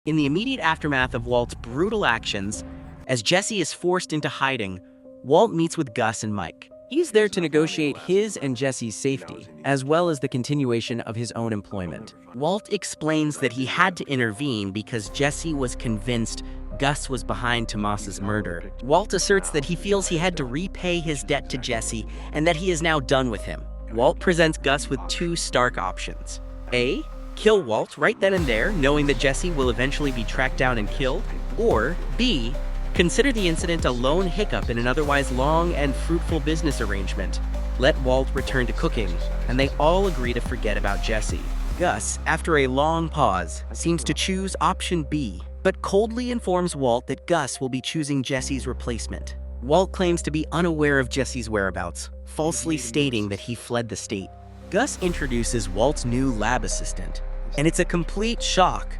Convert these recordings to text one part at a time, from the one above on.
In the immediate aftermath of Walt's brutal actions, as Jesse is forced into hiding, Walt meets with Gus and Mike. He's there to negotiate his and Jesse's safety, as well as the continuation of his own employment. Walt explains that he had to intervene because Jesse was convinced Gus was behind Tomas's murder. Walt asserts that he feels he had to repay his debt to Jesse and that he is now done with him. Walt presents Gus with two stark options. A. Kill Walt right then and there, knowing that Jesse will eventually be tracked down and killed. Or B. Consider the incident a lone hiccup in an otherwise long and fruitful business arrangement. Let Walt return to cooking, and they all agree to forget about Jesse. Gus, after a long pause, seems to choose option B, but coldly informs Walt that Gus will be choosing Jesse's replacement. Walt claims to be unaware of Jesse's whereabouts, falsely stating that he fled the state. Gus introduces Walt's new lab assistant, and it's a complete shock.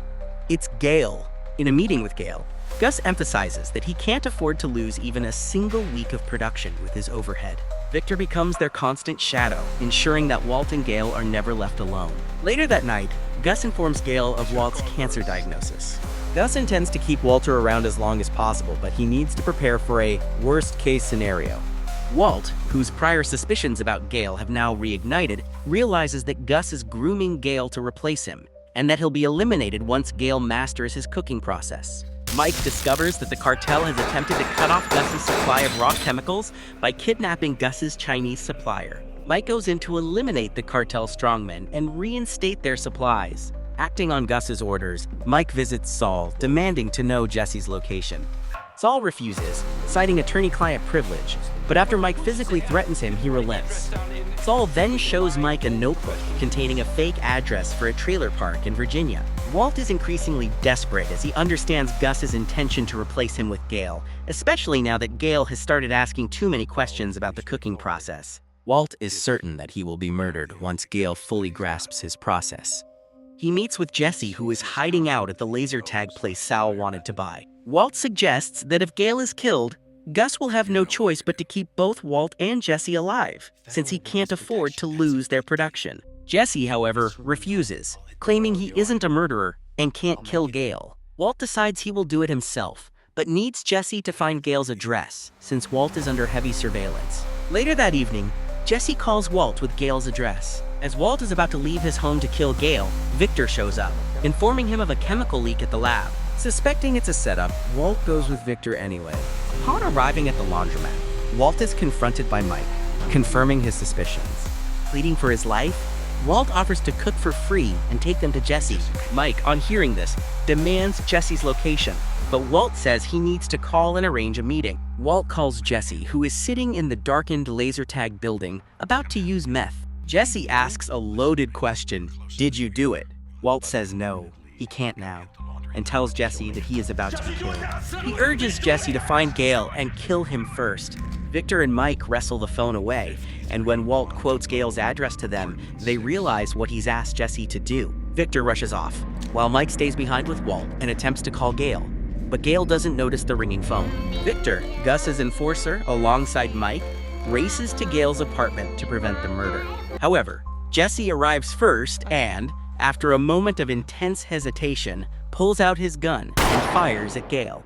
It's Gale. In a meeting with Gale, Gus emphasizes that he can't afford to lose even a single week of production with his overhead. Victor becomes their constant shadow, ensuring that Walt and Gale are never left alone. Later that night, Gus informs Gale of Walt's cancer diagnosis. Gus intends to keep Walter around as long as possible, but he needs to prepare for a worst-case scenario. Walt, whose prior suspicions about Gale have now reignited, realizes that Gus is grooming Gale to replace him, and that he'll be eliminated once Gale masters his cooking process. Mike discovers that the cartel has attempted to cut off Gus's supply of raw chemicals by kidnapping Gus's Chinese supplier. Mike goes in to eliminate the cartel strongmen and reinstate their supplies. Acting on Gus's orders, Mike visits Saul, demanding to know Jesse's location. Saul refuses, citing attorney-client privilege, but after Mike physically threatens him, he relents. Saul then shows Mike a notebook containing a fake address for a trailer park in Virginia. Walt is increasingly desperate as he understands Gus's intention to replace him with Gale, especially now that Gale has started asking too many questions about the cooking process. Walt is certain that he will be murdered once Gale fully grasps his process. He meets with Jesse, who is hiding out at the laser tag place Sal wanted to buy. Walt suggests that if Gale is killed, Gus will have no choice but to keep both Walt and Jesse alive, since he can't afford to lose their production. Jesse, however, refuses, claiming he isn't a murderer and can't kill Gale. Walt decides he will do it himself, but needs Jesse to find Gale's address, since Walt is under heavy surveillance. Later that evening, Jesse calls Walt with Gale's address. As Walt is about to leave his home to kill Gale, Victor shows up, informing him of a chemical leak at the lab. Suspecting it's a setup, Walt goes with Victor anyway. Upon arriving at the laundromat, Walt is confronted by Mike, confirming his suspicions. Pleading for his life, Walt offers to cook for free and take them to Jesse. Mike, on hearing this, demands Jesse's location, but Walt says he needs to call and arrange a meeting. Walt calls Jesse, who is sitting in the darkened laser tag building, about to use meth. Jesse asks a loaded question, "Did you do it?" Walt says no, he can't now, and tells Jesse that he is about to be killed. He urges Jesse to find Gale and kill him first. Victor and Mike wrestle the phone away, and when Walt quotes Gale's address to them, they realize what he's asked Jesse to do. Victor rushes off, while Mike stays behind with Walt and attempts to call Gale, but Gale doesn't notice the ringing phone. Victor, Gus's enforcer, alongside Mike, races to Gale's apartment to prevent the murder. However, Jesse arrives first and, after a moment of intense hesitation, pulls out his gun and fires at Gale.